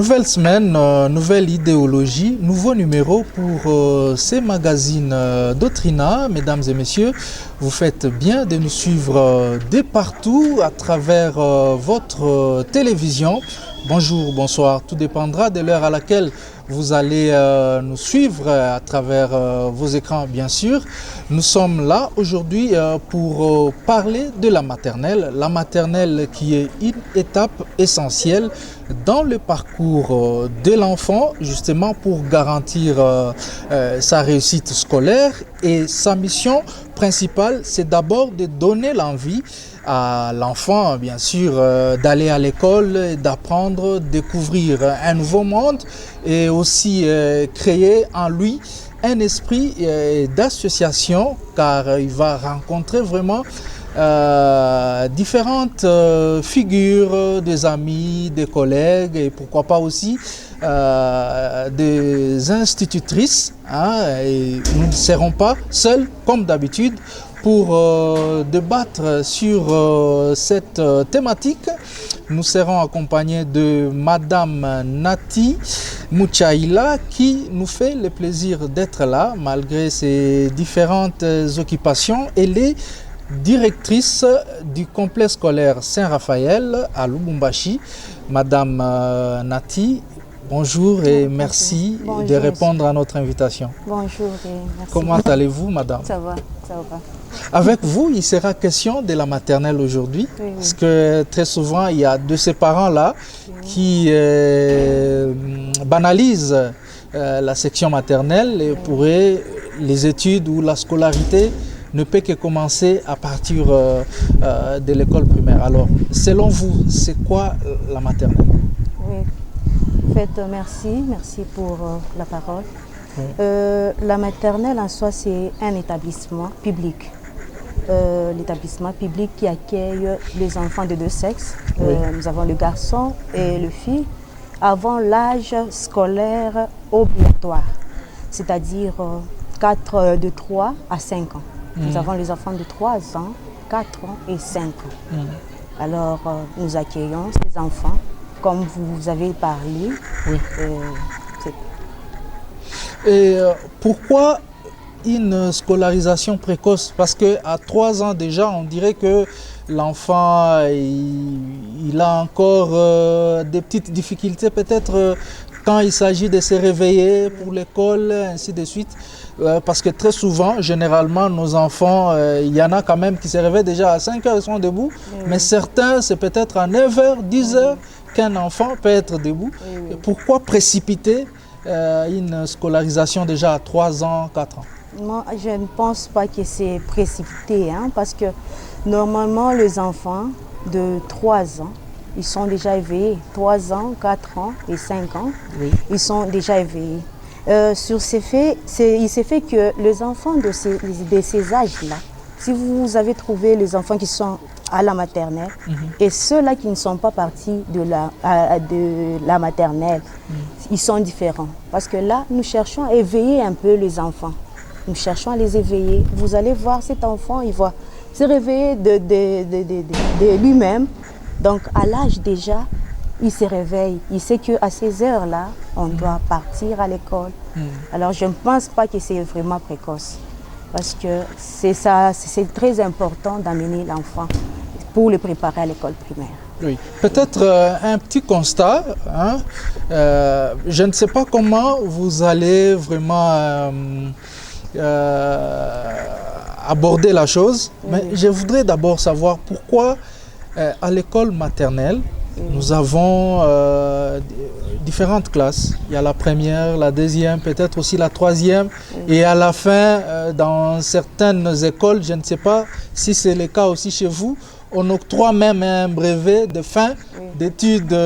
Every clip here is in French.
Nouvelle semaine, nouvelle idéologie, nouveau numéro pour ces magazines Doctrina. Mesdames et messieurs, vous faites bien de nous suivre de partout à travers votre télévision. Bonjour, bonsoir, tout dépendra de l'heure à laquelle vous allez nous suivre à travers vos écrans, bien sûr. Nous sommes là aujourd'hui pour parler de la maternelle qui est une étape essentielle dans le parcours de l'enfant, justement pour garantir sa réussite scolaire. Et sa mission principale, c'est d'abord de donner l'envie à l'enfant, bien sûr, d'aller à l'école, d'apprendre, découvrir un nouveau monde et aussi créer en lui un esprit d'association, car il va rencontrer vraiment différentes figures, des amis, des collègues et pourquoi pas aussi des institutrices. Et nous ne serons pas seuls comme d'habitude pour débattre sur cette thématique. Nous serons accompagnés de Madame Nati Mouchaïla qui nous fait le plaisir d'être là malgré ses différentes occupations. Elle est directrice du complexe scolaire Saint-Raphaël à Lubumbashi. Madame Nati, bonjour et merci de répondre à notre invitation. Bonjour et merci. Comment allez-vous, madame? Ça va, ça va. Avec vous, il sera question de la maternelle aujourd'hui, parce que très souvent, il y a de ces parents-là qui banalisent la section maternelle et pour eux, les études ou la scolarité ne peut que commencer à partir de l'école primaire. Alors, selon vous, c'est quoi la maternelle? Oui. En fait, merci pour la parole. La maternelle en soi, c'est un établissement public. L'établissement public qui accueille les enfants de deux sexes. Nous avons le garçon et le fille avant l'âge scolaire obligatoire, c'est-à-dire de 3 à 5 ans. Nous avons les enfants de 3 ans, 4 ans et 5 ans. Alors, nous accueillons ces enfants, comme vous avez parlé. Et pourquoi une scolarisation précoce? Parce qu'à 3 ans déjà, on dirait que l'enfant il a encore des petites difficultés, peut-être quand il s'agit de se réveiller pour l'école, ainsi de suite. Parce que très souvent, généralement, nos enfants, il y en a quand même qui se réveillent déjà à 5 heures, ils sont debout. Mais certains, c'est peut-être à 9 heures, 10 heures qu'un enfant peut être debout. Pourquoi précipiter une scolarisation déjà à 3 ans, 4 ans? Moi, je ne pense pas que c'est précipité, parce que normalement, les enfants de 3 ans, ils sont déjà éveillés. 3 ans, 4 ans et 5 ans, ils sont déjà éveillés. Sur ces faits, il s'est fait que les enfants de ces âges-là, si vous avez trouvé les enfants qui sont à la maternelle et ceux-là qui ne sont pas partis de la maternelle, ils sont différents. Parce que là, nous cherchons à éveiller un peu les enfants. Nous cherchons à les éveiller. Vous allez voir cet enfant, il va se réveiller de lui-même. Donc à l'âge déjà, il se réveille. Il sait qu'à ces heures-là, on doit partir à l'école. Alors je ne pense pas que c'est vraiment précoce. Parce que c'est très important d'amener l'enfant pour le préparer à l'école primaire. Oui, peut-être un petit constat. Je ne sais pas comment vous allez vraiment aborder la chose, mais je voudrais d'abord savoir pourquoi à l'école maternelle, nous avons différentes classes. Il y a la première, la deuxième, peut-être aussi la troisième. Et à la fin, dans certaines écoles, je ne sais pas si c'est le cas aussi chez vous, on octroie même un brevet de fin d'études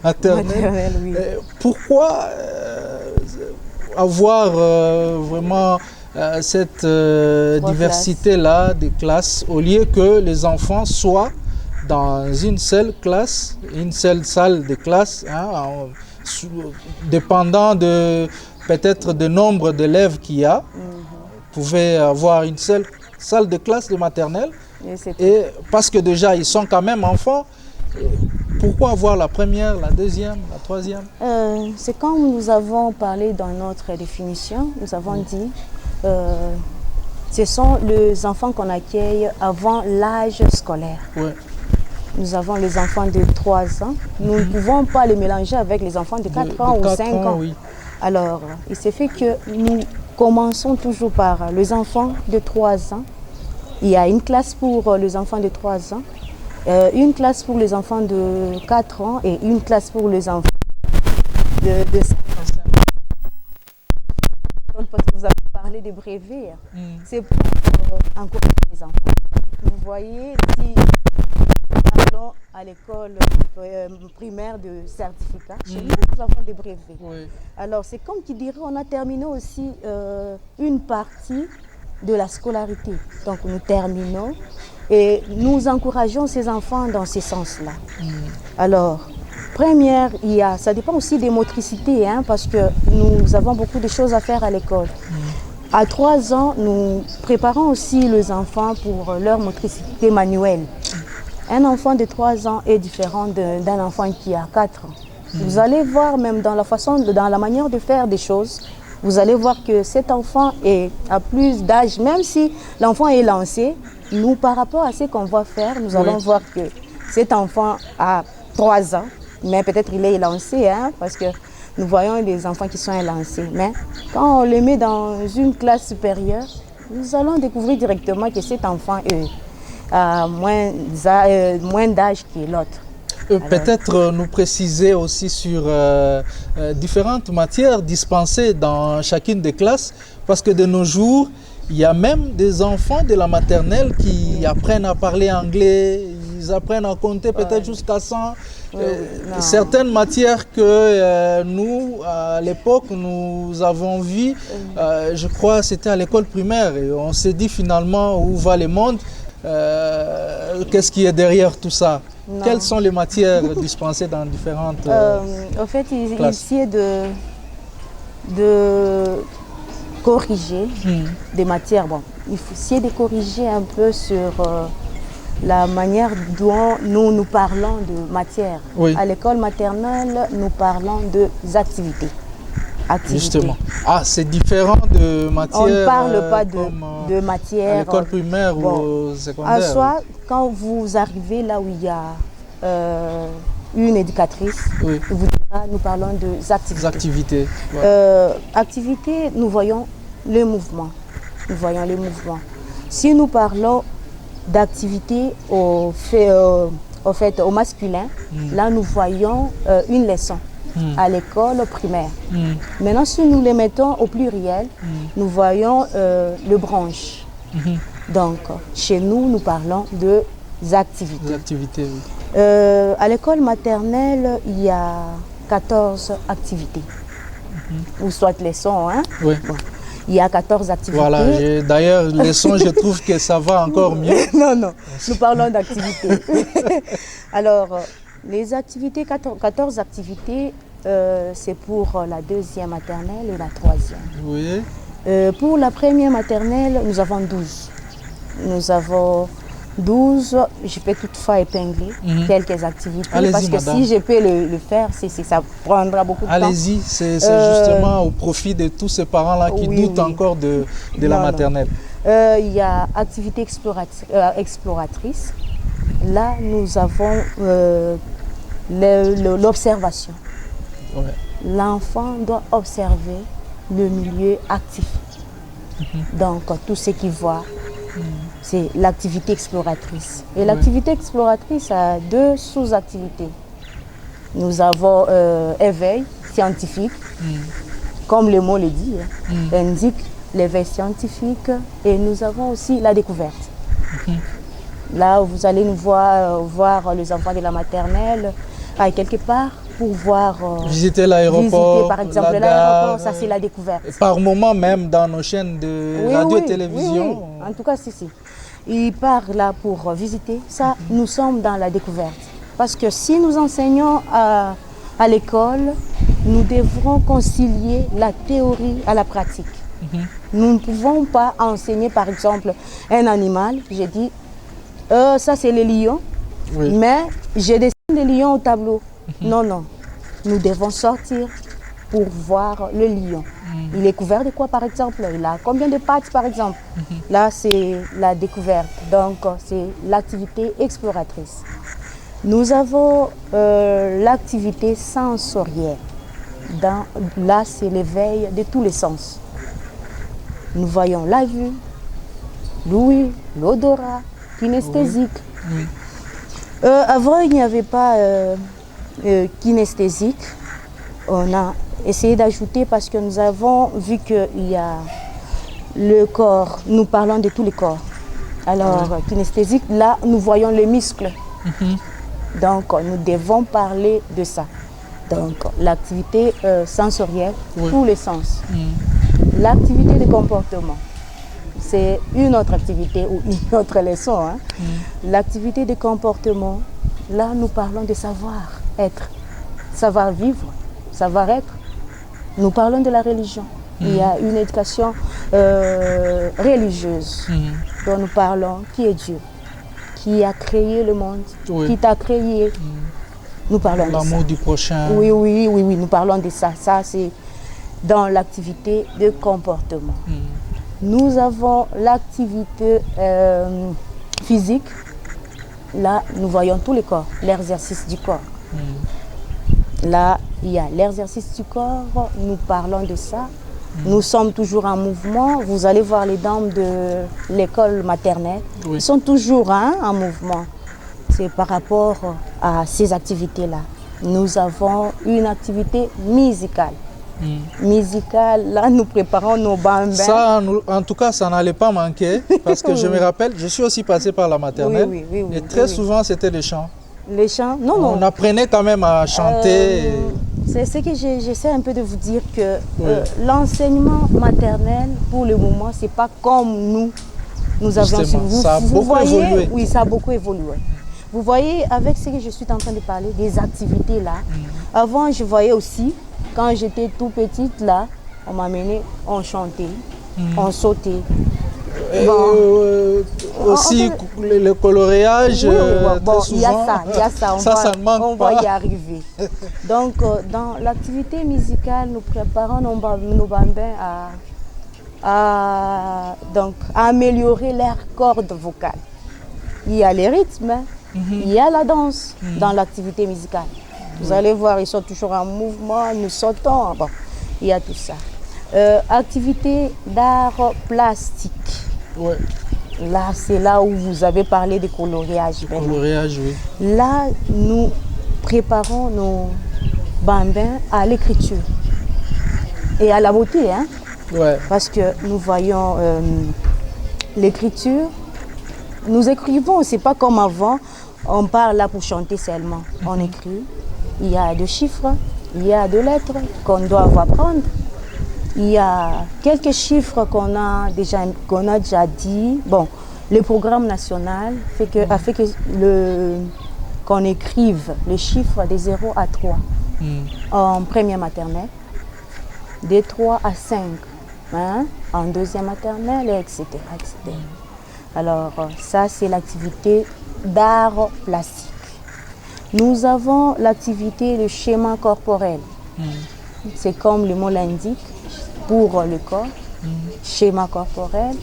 maternelles. Pourquoi avoir vraiment cette diversité-là des classes au lieu que les enfants soient dans une seule classe, une seule salle de classe, dépendant de peut-être du nombre d'élèves qu'il y a, vous pouvez avoir une seule salle de classe de maternelle, et parce que déjà ils sont quand même enfants, pourquoi avoir la première, la deuxième, la troisième? C'est comme nous avons parlé dans notre définition, nous avons dit, ce sont les enfants qu'on accueille avant l'âge scolaire. Ouais. Nous avons les enfants de 3 ans. Nous ne pouvons pas les mélanger avec les enfants de 4 ans ou 5 ans. Oui. Alors, il se fait que nous commençons toujours par les enfants de 3 ans. Il y a une classe pour les enfants de 3 ans, une classe pour les enfants de 4 ans et une classe pour les enfants de 5 ans. Donc, parce que vous avez parlé de brevets, c'est pour encourager les enfants. Vous voyez, si nous allons à l'école primaire de certificat, chez nous avons des brevets. Oui. Alors, c'est comme qui dirait, on a terminé aussi une partie de la scolarité. Donc, nous terminons et nous encourageons ces enfants dans ce sens-là. Alors, première, ça dépend aussi des motricités, hein, parce que nous avons beaucoup de choses à faire à l'école. À 3 ans, nous préparons aussi les enfants pour leur motricité manuelle. Un enfant de 3 ans est différent d'un enfant qui a 4 ans. Vous allez voir même dans la manière de faire des choses, vous allez voir que cet enfant a plus d'âge, même si l'enfant est lancé, nous par rapport à ce qu'on va faire, nous allons voir que cet enfant a 3 ans, mais peut-être il est lancé, hein, parce que nous voyons des enfants qui sont élancés. Mais quand on les met dans une classe supérieure, nous allons découvrir directement que cet enfant a moins d'âge que l'autre. Peut-être nous préciser aussi sur différentes matières dispensées dans chacune des classes, parce que de nos jours, il y a même des enfants de la maternelle qui apprennent à parler anglais, ils apprennent à compter peut-être jusqu'à 100. Certaines matières que nous, à l'époque, nous avons vues, je crois que c'était à l'école primaire, et on s'est dit finalement où va le monde, qu'est-ce qui est derrière tout ça? Non. Quelles sont les matières dispensées dans différentes en fait, il essaie de corriger des matières. Bon, il faut essayer de corriger un peu sur la manière dont nous parlons de matière. Oui. À l'école maternelle, nous parlons des activités. Justement. Ah, c'est différent de matière. On ne parle pas de matière. À l'école primaire ou au secondaire. En soi, quand vous arrivez là où il y a une éducatrice, vous dira, nous parlons des activités. Activités. Activités, nous voyons les mouvements. Nous voyons les mouvements. Si nous parlons d'activités au masculin, là nous voyons une leçon. À l'école primaire. Maintenant, si nous les mettons au pluriel, nous voyons le branche. Donc, chez nous, nous parlons de activités. Activités, oui. À l'école maternelle, il y a 14 activités. Ou soit leçons, hein? Oui. Bon. Il y a 14 activités. Voilà, d'ailleurs, leçons, je trouve que ça va encore mieux. Non, nous parlons d'activités. Alors, les activités, 14 activités, c'est pour la deuxième maternelle et la troisième. Oui. Pour la première maternelle, nous avons 12. Nous avons 12, je peux toutefois épingler quelques activités. Parce que madame, si je peux le faire, ça prendra beaucoup de temps. Allez-y, c'est justement au profit de tous ces parents-là qui doutent encore de la maternelle. Il y a activité exploratrice. Là, nous avons l'observation. Ouais. L'enfant doit observer le milieu actif. Donc, tout ce qu'il voit, c'est l'activité exploratrice. Et l'activité exploratrice a 2 sous-activités. Nous avons éveil scientifique, comme le mot le dit, indique l'éveil scientifique, et nous avons aussi la découverte. Là, vous allez nous voir les enfants de la maternelle, quelque part, pour voir... visiter l'aéroport, par exemple, l'aéroport, ça c'est la découverte. Par moment même dans nos chaînes de radio-télévision. Oui. En tout cas, si. Ils partent là pour visiter. Ça, nous sommes dans la découverte. Parce que si nous enseignons à l'école, nous devrons concilier la théorie à la pratique. Nous ne pouvons pas enseigner, par exemple, un animal. J'ai dit, ça c'est le lion, mais je dessine les lions au tableau. Non, non. Nous devons sortir pour voir le lion. Il est couvert de quoi, par exemple? Il a combien de pattes, par exemple? Là, c'est la découverte. Donc, c'est l'activité exploratrice. Nous avons l'activité sensorielle. Là, c'est l'éveil de tous les sens. Nous voyons la vue, l'ouïe, l'odorat, kinesthésique. Oui. Avant, il n'y avait pas kinesthésique. On a essayé d'ajouter parce que nous avons vu qu'il y a le corps. Nous parlons de tous les corps. Alors, kinesthésique, là, nous voyons les muscles. Donc, nous devons parler de ça. Donc, l'activité sensorielle, tous les sens. L'activité de comportement, c'est une autre activité ou une autre leçon. Hein. L'activité de comportement, là, nous parlons de savoir-être, savoir-vivre, savoir-être. Nous parlons de la religion. Il y a une éducation religieuse dont nous parlons, qui est Dieu, qui a créé le monde, qui t'a créé. Nous parlons de ça. L'amour du prochain. Oui, oui, oui, oui, nous parlons de ça. Ça, c'est dans l'activité de comportement. Nous avons l'activité physique. Là, nous voyons tous les corps, l'exercice du corps. Là, il y a l'exercice du corps, nous parlons de ça. Nous sommes toujours en mouvement. Vous allez voir les dames de l'école maternelle. Ils sont toujours en mouvement. C'est par rapport à ces activités-là. Nous avons une activité musicale. Musicale, là, nous préparons nos bambins. Ça, en tout cas, ça n'allait pas manquer. Parce que je me rappelle, je suis aussi passé par la maternelle. Et très souvent, c'était les chants. Les chants? Non, non. On apprenait quand même à chanter. C'est ce que j'essaie un peu de vous dire que l'enseignement maternel, pour le moment, c'est pas comme nous avions su. Ça a beaucoup évolué. Oui, ça a beaucoup évolué. Vous voyez, avec ce que je suis en train de parler, des activités là, avant, je voyais aussi, quand j'étais tout petite là, on m'amenait, on chantait, on sautait. Aussi, le coloriage, bon, très souvent, il y a ça, ça ne manque on pas. va y arriver. Donc, dans l'activité musicale, nous préparons nos bambins à améliorer leur corde vocale. Il y a les rythmes, il y a la danse dans l'activité musicale. Vous allez voir, ils sont toujours en mouvement, nous sautons, bon, il y a tout ça. Activité d'art plastique. Là, c'est là où vous avez parlé de coloriage. Coloriage, oui. Là, nous préparons nos bambins à l'écriture et à la beauté. Hein? Parce que nous voyons l'écriture. Nous écrivons, c'est pas comme avant, on parle là pour chanter seulement. On écrit, il y a des chiffres, il y a des lettres qu'on doit apprendre. Il y a quelques chiffres qu'on a déjà dit. Bon, le programme national a fait qu'on écrive les chiffres de 0 à 3 en première maternelle, de 3 à 5 en deuxième maternelle, etc. etc. Alors, ça, c'est l'activité d'art plastique. Nous avons l'activité de schéma corporel. C'est comme le mot l'indique, pour le corps, schéma corporel.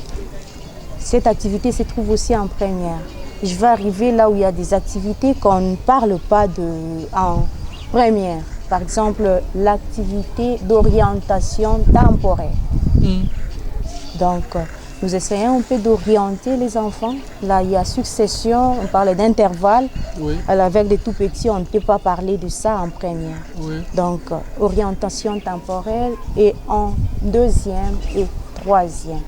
Cette activité se trouve aussi en première. Je vais arriver là où il y a des activités qu'on ne parle pas en première. Par exemple, l'activité d'orientation temporelle. Donc, nous essayons un peu d'orienter les enfants. Là, il y a succession, on parle d'intervalle. Alors, avec les tout petits, on ne peut pas parler de ça en première. Donc, orientation temporelle et en deuxième et troisième.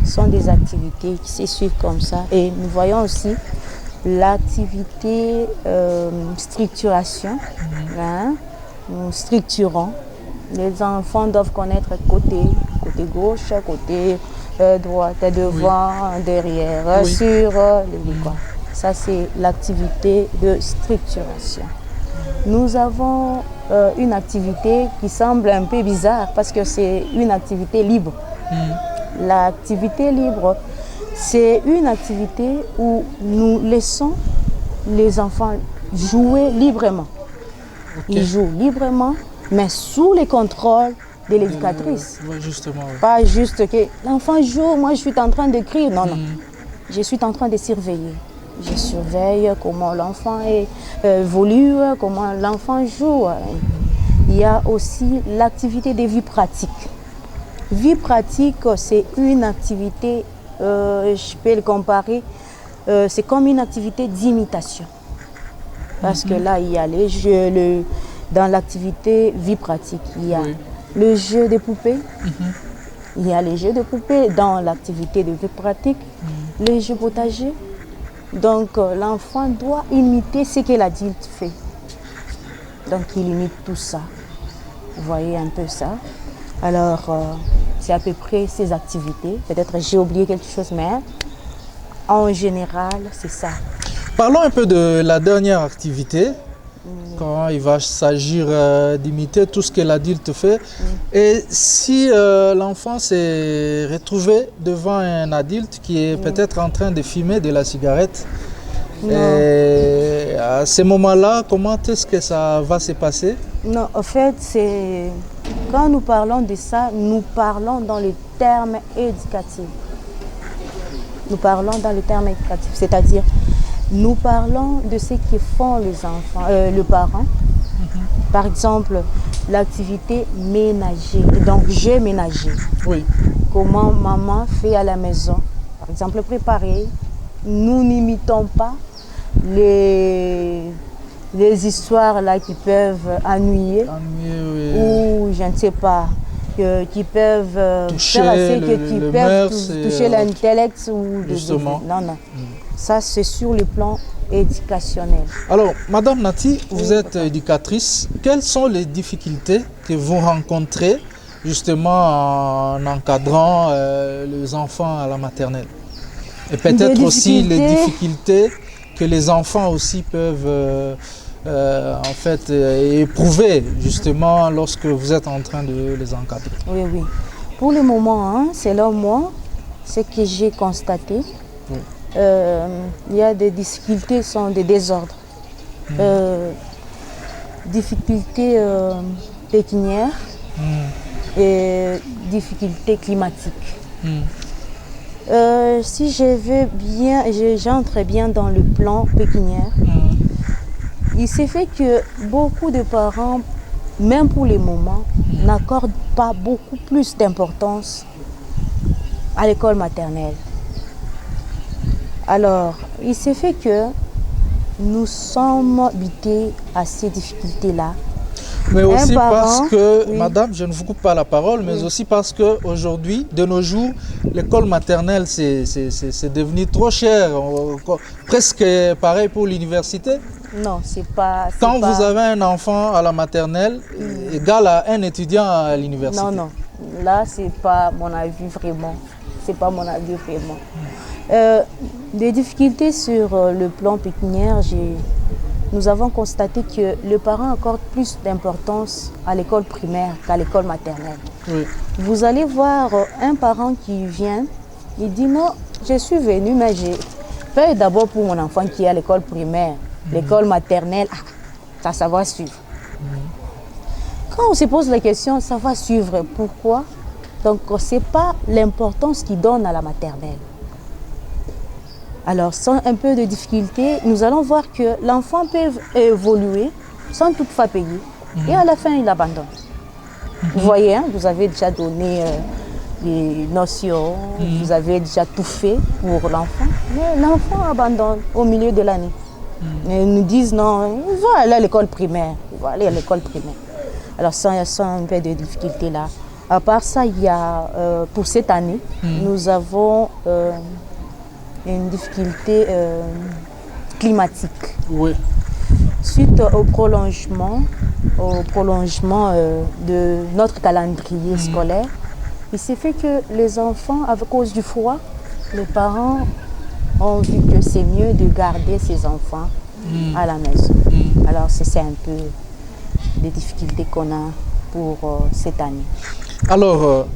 Ce sont des activités qui se suivent comme ça. Et nous voyons aussi l'activité structuration. Nous structurons. Les enfants doivent connaître côté gauche, côté droite, devant, derrière, sur les quoi. Ça, c'est l'activité de structuration. Nous avons une activité qui semble un peu bizarre parce que c'est une activité libre. L'activité libre, c'est une activité où nous laissons les enfants jouer librement. Okay. Ils jouent librement, mais sous les contrôles de l'éducatrice. Oui, justement. Oui. Pas juste que l'enfant joue, moi je suis en train d'écrire. Non, non. Je suis en train de surveiller. Je surveille comment l'enfant évolue, comment l'enfant joue. Il y a aussi l'activité de vie pratique. Vie pratique, c'est une activité, je peux le comparer, c'est comme une activité d'imitation. Parce que là, il y a les jeux, dans l'activité vie pratique, il y a le jeu de poupées. Il y a les jeux de poupées dans l'activité de vie pratique, les jeux potagers. Donc l'enfant doit imiter ce que l'adulte fait. Donc il imite tout ça. Vous voyez un peu ça. Alors c'est à peu près ces activités. Peut-être j'ai oublié quelque chose, mais en général, c'est ça. Parlons un peu de la dernière activité. Quand il va s'agir d'imiter tout ce que l'adulte fait. Et si l'enfant s'est retrouvé devant un adulte qui est peut-être en train de fumer de la cigarette, et à ce moment-là, comment est-ce que ça va se passer? Non, en fait, quand nous parlons de ça, nous parlons dans les termes éducatifs. Nous parlons dans les termes éducatifs, c'est-à-dire nous parlons de ce que font les enfants, le parent. Par exemple, l'activité ménager, donc jeu ménager. Oui. Comment maman fait à la maison. Par exemple, préparer. Nous n'imitons pas les histoires là qui peuvent ennuyer. Ou je ne sais pas, qui peuvent toucher toucher l'intellect ou justement. Non, non. Ça, c'est sur le plan éducationnel. Alors, Madame Nati, vous êtes éducatrice. Quelles sont les difficultés que vous rencontrez justement en encadrant les enfants à la maternelle? Et peut-être aussi les difficultés que les enfants aussi peuvent en fait éprouver justement lorsque vous êtes en train de les encadrer. Oui, oui. Pour le moment, selon moi, ce que j'ai constaté, il y a des difficultés, sont des désordres. Difficultés pécuniaires et difficultés climatiques. Si je veux bien, j'entre bien dans le plan pécuniaire, il s'est fait que beaucoup de parents, même pour les moments, n'accordent pas beaucoup plus d'importance à l'école maternelle. Alors, il s'est fait que nous sommes butés à ces difficultés-là. Mais aussi parce que, madame, je ne vous coupe pas la parole, mais aussi parce qu'aujourd'hui, de nos jours, l'école maternelle, c'est devenu trop cher, presque pareil pour l'université. Non, c'est pas... Quand vous avez un enfant à la maternelle, égal à un étudiant à l'université. Non, non, là, c'est pas mon avis vraiment. C'est pas mon avis vraiment. Des difficultés sur le plan pécuniaire, nous avons constaté que le parent accorde plus d'importance à l'école primaire qu'à l'école maternelle. Oui. Vous allez voir un parent qui vient, il dit non, je suis venu, mais j'ai fait d'abord pour mon enfant qui est à l'école primaire, l'école maternelle, ça va suivre. Quand on se pose la question, ça va suivre, pourquoi? Donc, ce n'est pas l'importance qu'il donne à la maternelle. Alors, sans un peu de difficulté, nous allons voir que l'enfant peut évoluer sans toutefois payer. Et à la fin, il abandonne. Vous voyez, hein, vous avez déjà donné les notions, vous avez déjà tout fait pour l'enfant. Mais l'enfant abandonne au milieu de l'année. Ils nous disent non, il va aller à l'école primaire. Il va aller à l'école primaire. Alors, sans un peu de difficulté là. À part ça, il y a, pour cette année, nous avons une difficulté climatique. Oui. Suite au prolongement de notre calendrier scolaire, il s'est fait que les enfants, à cause du froid, les parents ont vu que c'est mieux de garder ces enfants à la maison. Alors c'est un peu des difficultés qu'on a pour cette année. Alors,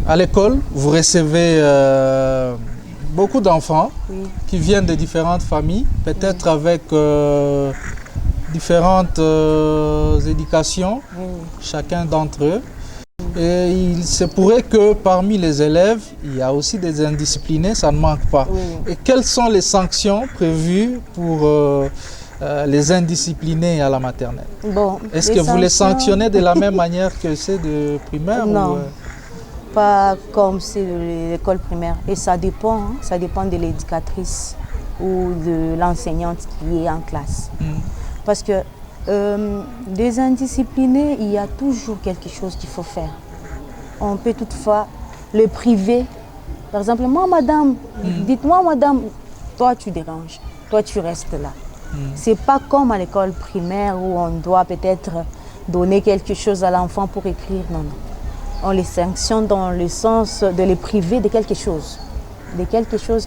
à l'école, vous recevez beaucoup d'enfants Oui. qui viennent de différentes familles, peut-être avec différentes éducations, chacun d'entre eux. Et il se pourrait que parmi les élèves, il y a aussi des indisciplinés, ça ne manque pas. Oui. Et quelles sont les sanctions prévues pour les indisciplinés à la maternelle? Bon, Est-ce que vous les sanctionnez de la même manière que ceux de primaire? Non, ou, pas comme c'est l'école primaire. Et ça dépend de l'éducatrice ou de l'enseignante qui est en classe. Parce que des indisciplinés, il y a toujours quelque chose qu'il faut faire. On peut toutefois le priver. Par exemple, moi, madame, dites-moi, madame, toi, tu déranges, toi, tu restes là. C'est pas comme à l'école primaire où on doit peut-être donner quelque chose à l'enfant pour écrire. Non, non. On les sanctionne dans le sens de les priver de quelque chose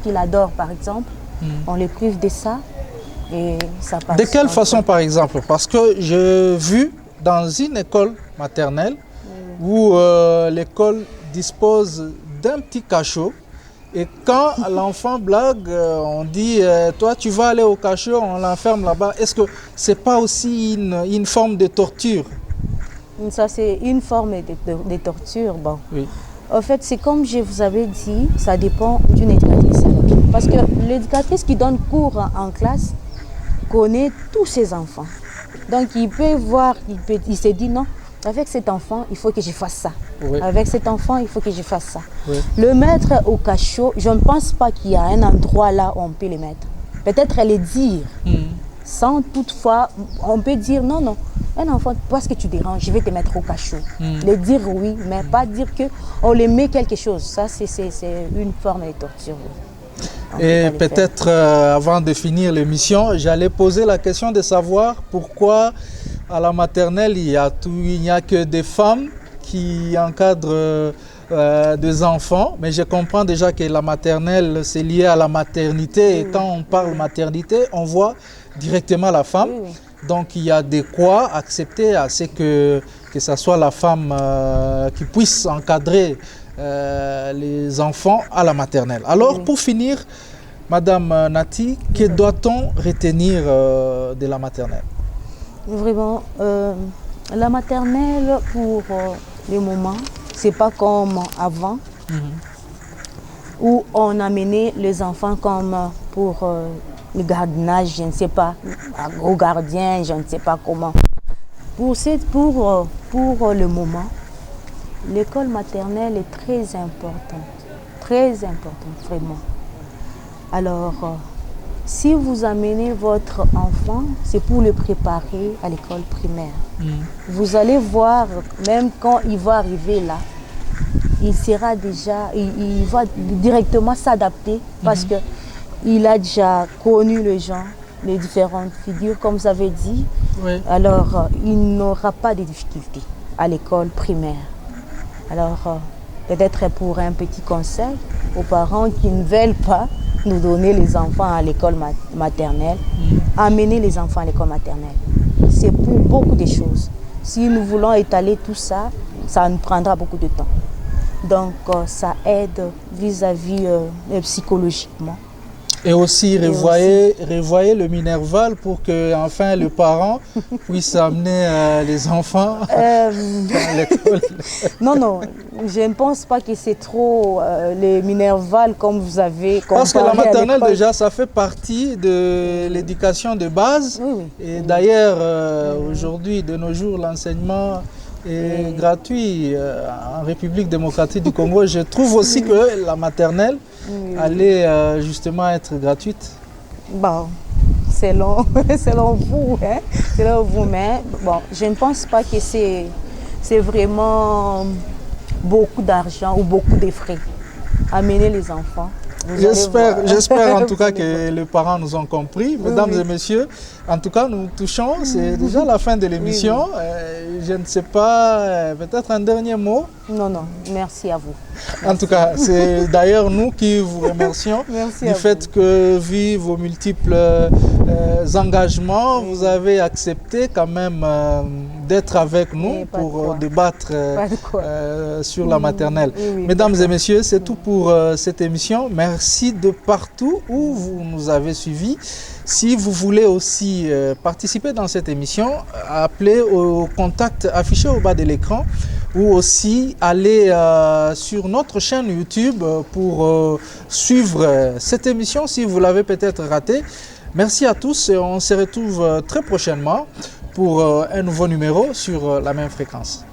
qu'il adore, par exemple. On les prive de ça et ça passe. De quelle façon, par exemple? Parce que j'ai vu dans une école maternelle où l'école dispose d'un petit cachot. Et quand l'enfant blague, on dit toi tu vas aller au cachot, on l'enferme là-bas. Est-ce que c'est pas aussi une forme de torture? Ça, c'est une forme de torture. Bon. Oui. En fait, c'est comme je vous avais dit, ça dépend d'une éducatrice. Parce que l'éducatrice qui donne cours en classe connaît tous ses enfants. Donc, il peut voir, il se dit non, avec cet enfant, il faut que je fasse ça. Oui. Avec cet enfant, il faut que je fasse ça. Oui. Le mettre au cachot, je ne pense pas qu'il y a un endroit là où on peut le mettre. Peut-être le dire, sans toutefois, on peut dire non, non. Un enfant, parce que tu déranges, je vais te mettre au cachot. Le dire oui, mais pas dire qu'on le met quelque chose. Ça, c'est une forme de torture. Oui. Et peut-être avant de finir l'émission, j'allais poser la question de savoir pourquoi à la maternelle, il n'y a que des femmes qui encadrent des enfants. Mais je comprends déjà que la maternelle, c'est lié à la maternité. Et quand on parle maternité, on voit directement la femme. Oui, oui. Donc il y a de quoi accepter à ce que ce soit la femme qui puisse encadrer les enfants à la maternelle. Alors pour finir, Madame Nati, que doit-on retenir de la maternelle? Vraiment, la maternelle pour le moment, c'est pas comme avant où on amenait les enfants comme pour le gardiennage, je ne sais pas, un gros gardien, je ne sais pas comment. Pour le moment, l'école maternelle est très importante, vraiment. Alors, si vous amenez votre enfant, c'est pour le préparer à l'école primaire. Vous allez voir, même quand il va arriver là, il sera déjà, il va directement s'adapter parce que il a déjà connu les gens, les différentes figures, comme vous avez dit. Oui. Alors, il n'aura pas de difficultés à l'école primaire. Alors, peut-être pour un petit conseil aux parents qui ne veulent pas nous donner les enfants à l'école maternelle, amener les enfants à l'école maternelle. C'est pour beaucoup de choses. Si nous voulons étaler tout ça, ça nous prendra beaucoup de temps. Donc, ça aide vis-à-vis psychologiquement. Et aussi revoyer le Minerval pour que enfin le parent puisse amener les enfants à l'école. Non, non, je ne pense pas que c'est trop les Minerval comme vous avez comparé. Parce que la maternelle déjà, ça fait partie de l'éducation de base. Oui, oui. Et d'ailleurs, aujourd'hui, de nos jours, l'enseignement est gratuit en République démocratique du Congo. Je trouve aussi que la maternelle allait justement être gratuite. Bon, selon vous, hein, selon vous, mais bon, je ne pense pas que c'est vraiment beaucoup d'argent ou beaucoup de frais. Amener les enfants. J'espère en tout cas que les parents nous ont compris. Mesdames et messieurs, en tout cas, nous touchons, c'est déjà la fin de l'émission. Je ne sais pas, peut-être un dernier mot. Non, non, merci à vous. En tout cas, c'est d'ailleurs nous qui vous remercions du fait que, vu vos multiples engagements, vous avez accepté quand même d'être avec nous pour débattre sur la maternelle. Mesdames et messieurs, c'est tout pour cette émission. Merci de partout où vous nous avez suivis. Si vous voulez aussi participer dans cette émission, appelez au contact affiché au bas de l'écran ou aussi aller sur notre chaîne YouTube pour suivre cette émission si vous l'avez peut-être ratée. Merci à tous et on se retrouve très prochainement pour un nouveau numéro sur la même fréquence.